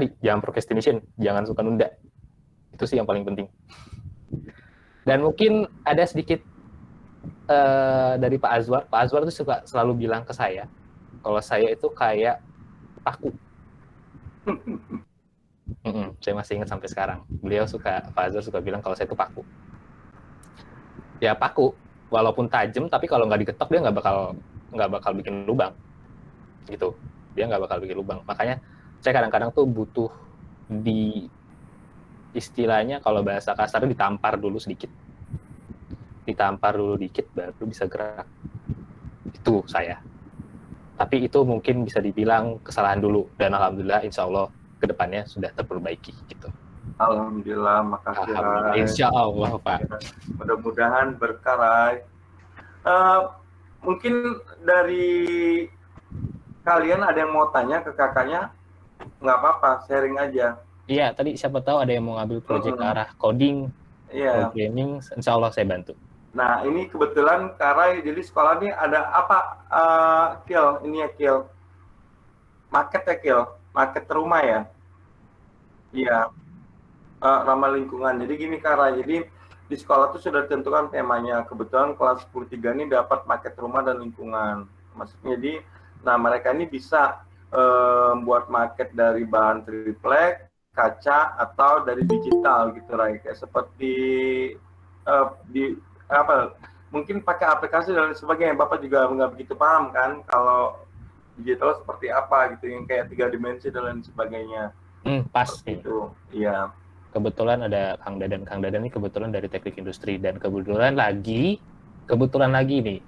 tadi, jangan procrastination, jangan suka nunda. Itu sih yang paling penting. Dan mungkin ada sedikit dari Pak Azwar. Pak Azwar tuh suka selalu bilang ke saya, kalau saya itu kayak paku. Saya masih ingat sampai sekarang. Pak Azwar suka bilang kalau saya itu paku. Ya paku, walaupun tajam, tapi kalau nggak digetok dia nggak bakal bikin lubang. Gitu. Dia nggak bakal bikin lubang. Makanya saya kadang-kadang tuh butuh di istilahnya kalau bahasa kasar ditampar dulu sedikit. Ditampar dulu dikit baru bisa gerak. Itu saya. Tapi itu mungkin bisa dibilang kesalahan dulu. Dan alhamdulillah insya Allah kedepannya sudah terperbaiki gitu. Alhamdulillah, makasih Alhamdulillah, Rai. insya Allah Pak. Ya, mudah-mudahan berkah Rai. Mungkin dari kalian ada yang mau tanya ke kakaknya? Nggak apa-apa, sharing aja. Iya, tadi siapa tahu ada yang mau ngambil proyek ke arah coding, programming, insya Allah saya bantu. Nah, ini kebetulan Karai, jadi sekolah ini ada apa, Kil? Ini ya, Kil. Market ya, Kil? Market rumah ya? Iya, ramah lingkungan. Jadi gini, Karai, jadi di sekolah itu sudah ditentukan temanya. Kebetulan kelas 10-3 ini dapat market rumah dan lingkungan. Maksudnya jadi, nah mereka ini bisa buat market dari bahan triplek, kaca, atau dari digital gitu, Rai. Kayak seperti di apa, mungkin pakai aplikasi dan sebagainya. Bapak juga nggak begitu paham kan kalau digital seperti apa gitu, yang kayak 3 dimensi dan lain sebagainya. Pas itu, iya. Kebetulan ada Kang Dadan ini kebetulan dari teknik industri, dan kebetulan lagi nih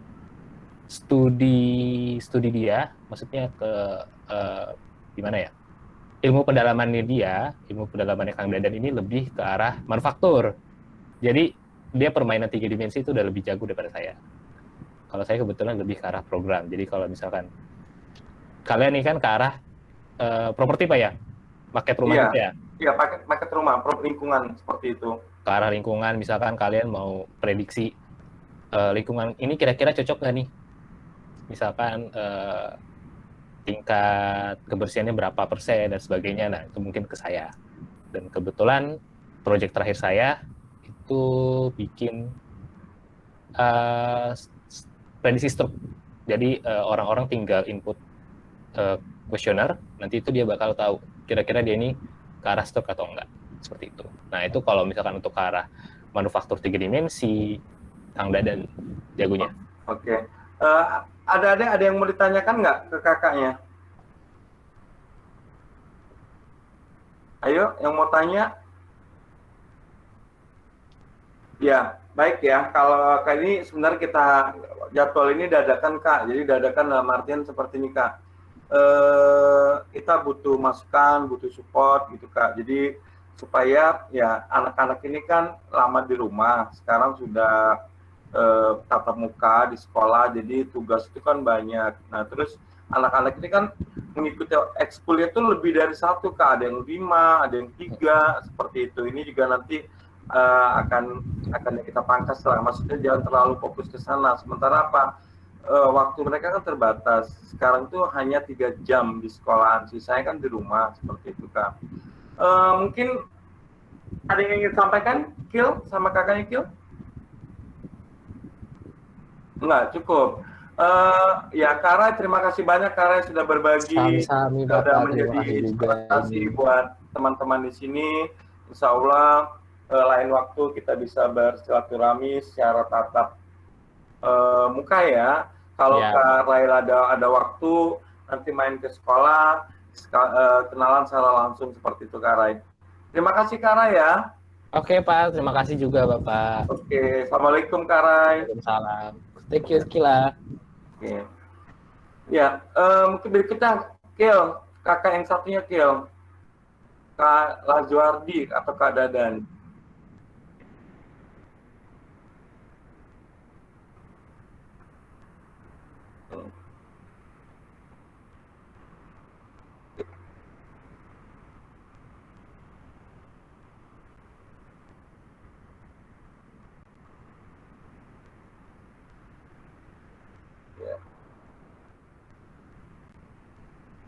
studi dia, maksudnya ke gimana ya, ilmu pendalamannya Kang Dadan ini lebih ke arah manufaktur. Jadi dia permainan 3 dimensi itu udah lebih jago daripada saya. Kalau saya kebetulan lebih ke arah program. Jadi kalau misalkan kalian nih kan ke arah properti Pak ya, market rumah gitu ya. Iya, market rumah, lingkungan seperti itu. Ke arah lingkungan, misalkan kalian mau prediksi lingkungan ini kira-kira cocok nggak nih? Misalkan tingkat kebersihannya berapa persen dan sebagainya. Nah, itu mungkin ke saya. Dan kebetulan proyek terakhir saya itu bikin prediksi stroke. Jadi orang-orang tinggal input kuesioner, nanti itu dia bakal tahu kira-kira dia ini ke arah stroke atau enggak. Seperti itu. Nah, itu kalau misalkan untuk ke arah manufaktur 3 dimensi, Kang Dadan jagonya. Oke. Ada yang mau ditanyakan nggak ke kakaknya? Ayo, yang mau tanya? Ya, baik ya. Kalau kali ini sebenarnya kita jadwal ini dadakan Kak. Jadi dadakan dalam artian seperti ini Kak. Kita butuh masukan, butuh support gitu Kak. Jadi supaya ya anak-anak ini kan lama di rumah. Sekarang sudah tatap muka di sekolah, jadi tugas itu kan banyak. Nah, terus anak-anak ini kan mengikuti ekskulnya itu lebih dari 1 Kak. Ada yang 5, ada yang 3, seperti itu. Ini juga nanti akan kita pangkas lah. Maksudnya jangan terlalu fokus ke sana. Sementara apa? Waktu mereka kan terbatas. Sekarang tuh hanya 3 jam di sekolahan. Sisanya kan di rumah, seperti itu Kak. Mungkin ada yang ingin sampaikan, Kil, sama kakaknya Kil? Enggak, cukup. Ya, Kara, terima kasih banyak Kara sudah berbagi, sudah menjadi inspirasi buat teman-teman di sini. Insya Allah lain waktu kita bisa bersilaturahmi secara tatap muka ya. Kalau Kak Rail ada waktu nanti main ke sekolah, kenalan secara langsung seperti itu Kak Rai. Terima kasih Kak Rai ya. Oke Pak, terima kasih juga Bapak. Oke, Assalamualaikum Kak Rai. Waalaikumsalam. Thank you Kila. Oke. Ya, mungkin berikutnya Kil, kakak yang satunya Kil, Kak Lajuardi atau Kak Dadan.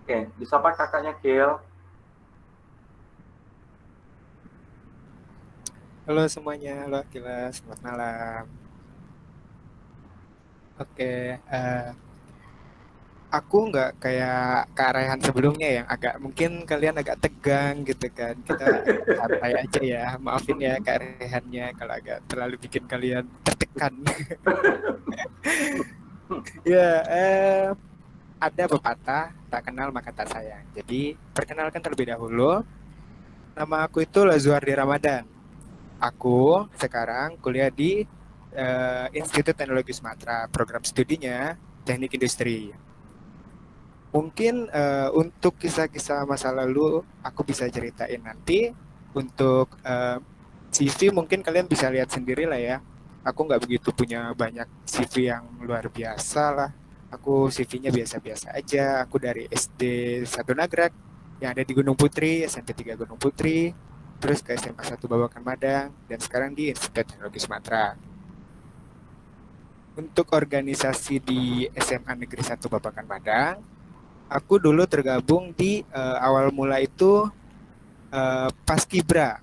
Oke, disapa kakaknya Kil. Halo semuanya, halo Akila, selamat malam. Oke, aku nggak kayak Kak Raihan sebelumnya yang agak mungkin kalian agak tegang gitu kan. Kita agak santai aja ya. Maafin ya Kak Raihannya kalau agak terlalu bikin kalian tertekan. Ya, ada pepatah tak kenal maka tak sayang. Jadi perkenalkan terlebih dahulu. Nama aku itu Lazuardi Ramadan. Aku sekarang kuliah di Institut Teknologi Sumatera. Program studinya Teknik Industri. Mungkin untuk kisah-kisah masa lalu aku bisa ceritain nanti. Untuk CV mungkin kalian bisa lihat sendiri lah ya. Aku nggak begitu punya banyak CV yang luar biasa lah. Aku CV-nya biasa-biasa aja. Aku dari SD 1 Nagrek yang ada di Gunung Putri, SMP 3 Gunung Putri, terus ke SMA 1 Babakan Madang, dan sekarang di Institut Teknologi Sumatera. Untuk organisasi di SMA Negeri 1 Babakan Madang, aku dulu tergabung di awal mula itu Paskibra.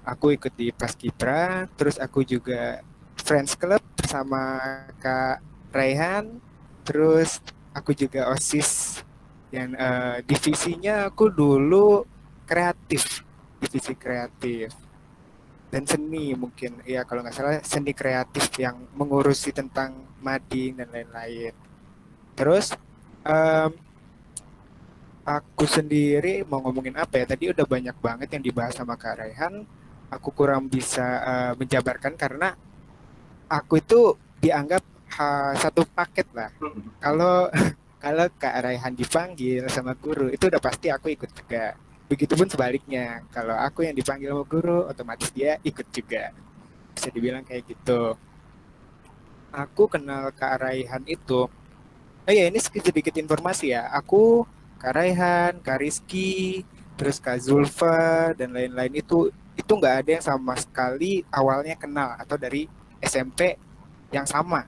Aku ikut di Paskibra, terus aku juga Friends Club bersama Kak Raihan, terus aku juga OSIS yang divisinya aku dulu kreatif, divisi kreatif dan seni mungkin ya kalau nggak salah seni kreatif yang mengurusi tentang mading dan lain-lain. Terus em, aku sendiri mau ngomongin apa ya? Tadi udah banyak banget yang dibahas sama Kak Raihan. Aku kurang bisa menjabarkan karena aku itu dianggap satu paket lah. Kalau kalau Kak Raihan dipanggil sama guru, itu udah pasti aku ikut juga. Begitupun sebaliknya, kalau aku yang dipanggil sama guru, otomatis dia ikut juga. Bisa dibilang kayak gitu. Aku kenal Kak Raihan itu. Oh ya, ini sedikit informasi ya. Aku, Kak Raihan, Kak Rizky, terus Kak Zulfa, dan lain-lain itu nggak ada yang sama sekali awalnya kenal atau dari SMP yang sama.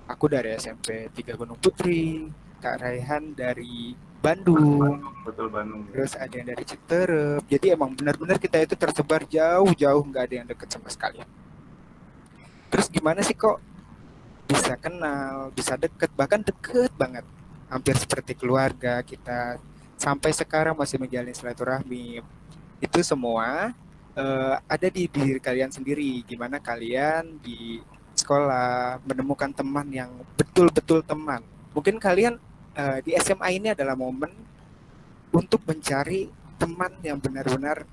Aku dari SMP 3 Gunung Putri, Kak Raihan dari Bandung, Betul Bandung. terus ada yang dari Citerep. Jadi emang benar-benar kita itu tersebar jauh-jauh, nggak ada yang deket sama sekali. Terus gimana sih kok bisa kenal, bisa deket, bahkan deket banget. Hampir seperti keluarga kita. Sampai sekarang masih menjalin silaturahmi. Itu semua ada di diri kalian sendiri. Gimana kalian di sekolah menemukan teman yang betul-betul teman. Mungkin kalian di SMA ini adalah momen untuk mencari teman yang benar-benar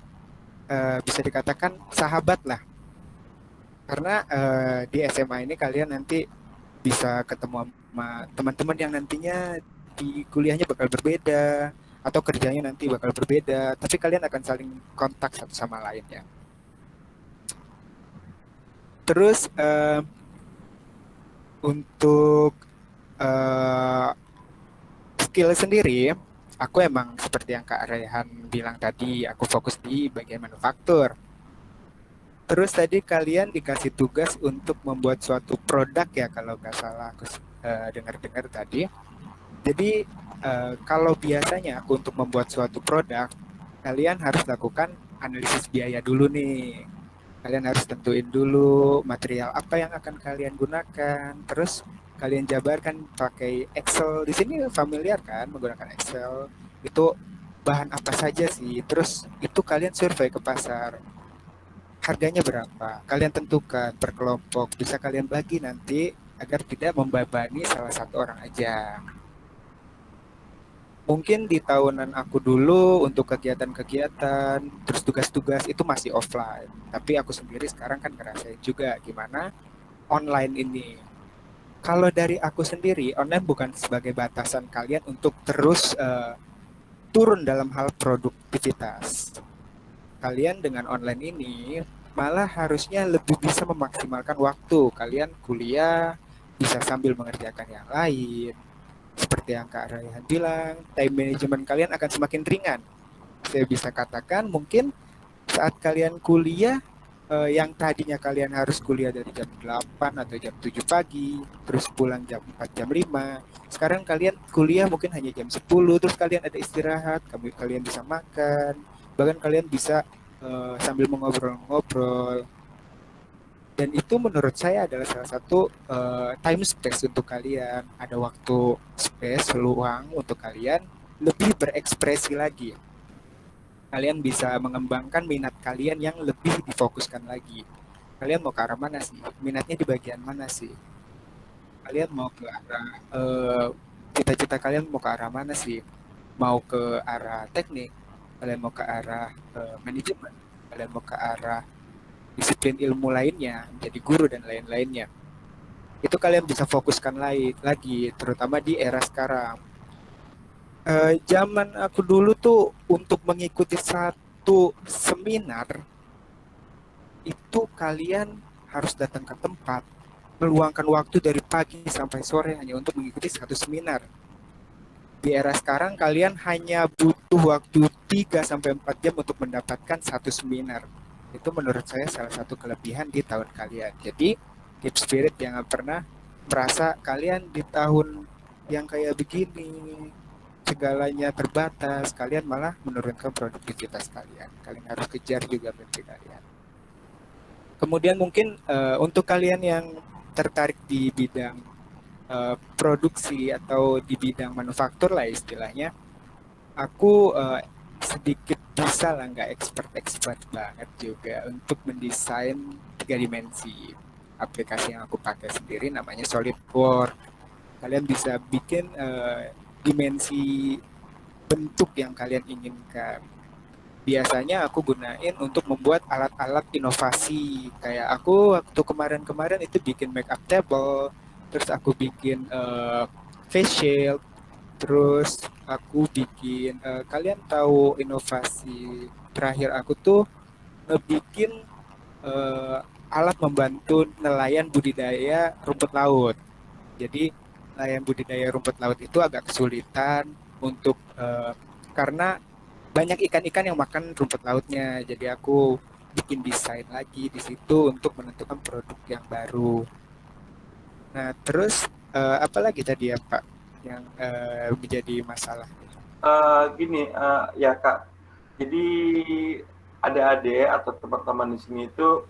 bisa dikatakan sahabat lah. Karena di SMA ini kalian nanti bisa ketemu sama teman-teman yang nantinya di kuliahnya bakal berbeda atau kerjanya nanti bakal berbeda, tapi kalian akan saling kontak satu sama lain ya. Terus untuk uh, skill sendiri, aku emang seperti yang Kak Raihan bilang tadi, aku fokus di bagian manufaktur. Terus tadi kalian dikasih tugas untuk membuat suatu produk ya kalau nggak salah aku dengar-dengar tadi. Jadi kalau biasanya aku untuk membuat suatu produk, kalian harus lakukan analisis biaya dulu nih. Kalian harus tentuin dulu material apa yang akan kalian gunakan. Terus kalian jabarkan pakai Excel. Di sini familiar kan menggunakan Excel. Itu bahan apa saja sih. Terus itu kalian survei ke pasar. Harganya berapa? Kalian tentukan per kelompok. Bisa kalian bagi nanti agar tidak membebani salah satu orang aja. Mungkin di tahunan aku dulu untuk kegiatan-kegiatan, terus tugas-tugas itu masih offline. Tapi aku sendiri sekarang kan ngerasain juga gimana online ini. Kalau dari aku sendiri, online bukan sebagai batasan kalian untuk terus turun dalam hal produktivitas. Kalian dengan online ini malah harusnya lebih bisa memaksimalkan waktu. Kalian kuliah bisa sambil mengerjakan yang lain, seperti yang Kak Raihan bilang, time management kalian akan semakin ringan. Saya bisa katakan mungkin saat kalian kuliah yang tadinya kalian harus kuliah dari jam 8 atau jam 7 pagi, terus pulang jam 4 jam 5. Sekarang kalian kuliah mungkin hanya jam 10, terus kalian ada istirahat, kalian bisa makan, bahkan kalian bisa sambil mengobrol-ngobrol. Dan itu menurut saya adalah salah satu time space untuk kalian. Ada waktu space, luang untuk kalian lebih berekspresi lagi. Kalian bisa mengembangkan minat kalian yang lebih difokuskan lagi. Kalian mau ke arah mana sih? Minatnya di bagian mana sih? Kalian mau ke arah cita-cita kalian mau ke arah mana sih? Mau ke arah teknik? Kalian mau ke arah manajemen? Kalian mau ke arah disiplin ilmu lainnya, menjadi guru dan lain-lainnya. Itu kalian bisa fokuskan lagi, terutama di era sekarang. Zaman aku dulu tuh untuk mengikuti satu seminar itu kalian harus datang ke tempat, meluangkan waktu dari pagi sampai sore hanya untuk mengikuti satu seminar. Di era sekarang kalian hanya butuh waktu 3-4 jam untuk mendapatkan satu seminar. Itu menurut saya salah satu kelebihan di tahun kalian. Jadi Deep Spirit jangan pernah merasa kalian di tahun yang kayak begini segalanya terbatas, kalian malah menurunkan produktivitas kalian. Kalian harus kejar juga mimpi kalian. Kemudian mungkin untuk kalian yang tertarik di bidang produksi atau di bidang manufaktur lah istilahnya, aku sedikit bisa lah, nggak expert banget juga untuk mendesain 3 dimensi. Aplikasi yang aku pakai sendiri namanya SolidWorks. Kalian bisa bikin dimensi bentuk yang kalian inginkan. Biasanya aku gunain untuk membuat alat-alat inovasi. Kayak aku waktu kemarin-kemarin itu bikin makeup table, terus aku bikin face shield, terus aku bikin kalian tahu inovasi terakhir aku tuh ngebikin alat membantu nelayan budidaya rumput laut. Jadi nelayan budidaya rumput laut itu agak kesulitan untuk karena banyak ikan-ikan yang makan rumput lautnya. Jadi aku bikin desain lagi di situ untuk menentukan produk yang baru. Nah, terus apa lagi tadi ya Pak yang menjadi masalah? Gini, ya Kak. Jadi adik-adik atau teman-teman di sini itu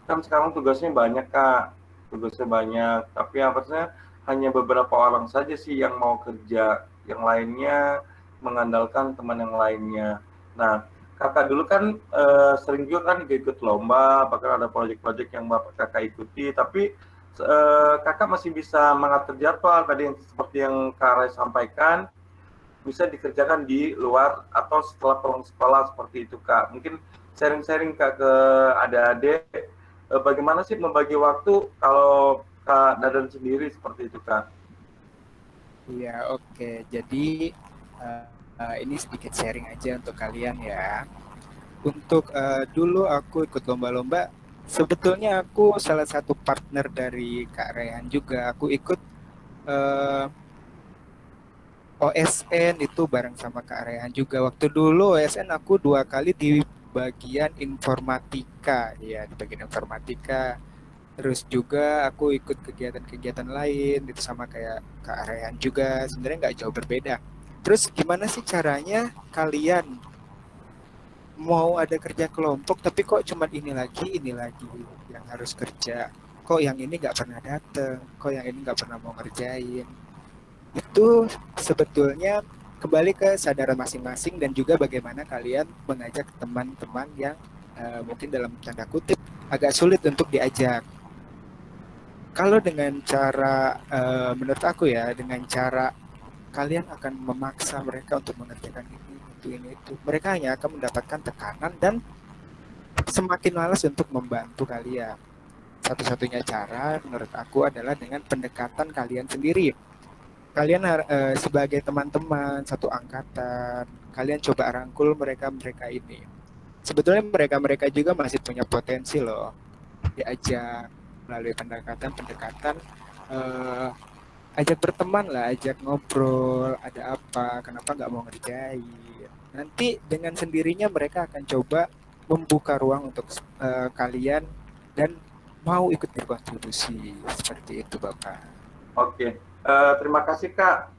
kan sekarang tugasnya banyak Kak. Tugasnya banyak, tapi apa hanya beberapa orang saja sih yang mau kerja. Yang lainnya mengandalkan teman yang lainnya. Nah, Kakak dulu kan sering juga kan ikut lomba, bahkan ada proyek-proyek yang Bapak Kakak ikuti, tapi Kakak masih bisa mengatur jadwal tadi yang seperti yang Kak Rai sampaikan, bisa dikerjakan di luar atau setelah pulang sekolah seperti itu Kak. Mungkin sharing-sharing Kak ke adik-adik, bagaimana sih membagi waktu kalau Kak Dadan sendiri seperti itu Kak? Iya, oke. Jadi ini sedikit sharing aja untuk kalian ya. Untuk dulu aku ikut lomba-lomba, sebetulnya aku salah satu partner dari Kak Rehan juga. Aku ikut OSN itu bareng sama Kak Rehan juga. Waktu dulu OSN aku 2 kali di bagian informatika, ya di bagian informatika. Terus juga aku ikut kegiatan-kegiatan lain itu sama kayak Kak Rehan juga. Sebenarnya nggak jauh berbeda. Terus gimana sih caranya kalian mau ada kerja kelompok tapi kok cuma ini lagi yang harus kerja, kok yang ini nggak pernah dateng, kok yang ini nggak pernah mau ngerjain? Itu sebetulnya kembali ke kesadaran masing-masing dan juga bagaimana kalian mengajak teman-teman yang mungkin dalam tanda kutip agak sulit untuk diajak. Kalau dengan cara menurut aku ya, dengan cara kalian akan memaksa mereka untuk mengerjakan ini itu, mereka hanya akan mendapatkan tekanan dan semakin malas untuk membantu kalian. Satu-satunya cara menurut aku adalah dengan pendekatan kalian sendiri. Kalian sebagai teman-teman satu angkatan, kalian coba rangkul mereka ini. Sebetulnya mereka juga masih punya potensi loh, diajak melalui pendekatan ajak berteman lah, ajak ngobrol, ada apa, kenapa nggak mau ngerjain. Nanti dengan sendirinya mereka akan coba membuka ruang untuk kalian dan mau ikut berkontribusi. Seperti itu Bapak. Oke, terima kasih Kak.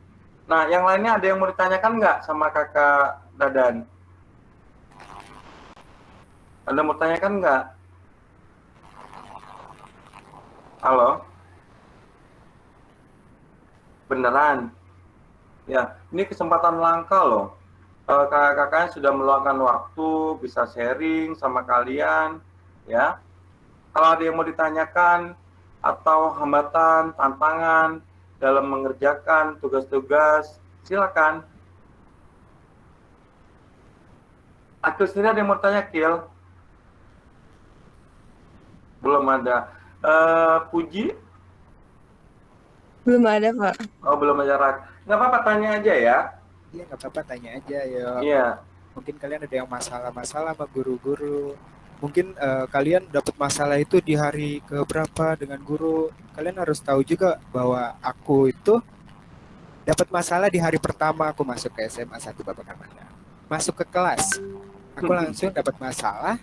Nah, yang lainnya ada yang mau ditanyakan nggak sama Kakak Dadan? Ada mau tanyakan nggak? Halo? Beneran? Ya, ini kesempatan langka loh. Kakak-kakaknya sudah meluangkan waktu, bisa sharing sama kalian, ya. Kalau ada yang mau ditanyakan, atau hambatan, tantangan dalam mengerjakan tugas-tugas, silakan. Akil sendiri ada yang mau tanya, Kil? Belum ada. Puji? Belum ada, Pak. Oh, belum ada. Nggak apa-apa, tanya aja ya. Iya, nggak apa-apa, tanya aja ya. Iya. Mungkin kalian ada yang masalah-masalah sama guru-guru. Mungkin kalian dapat masalah itu di hari keberapa dengan guru. Kalian harus tahu juga bahwa aku itu dapat masalah di hari pertama aku masuk ke SMA 1 Babakan Mandar. Masuk ke kelas, aku langsung dapat masalah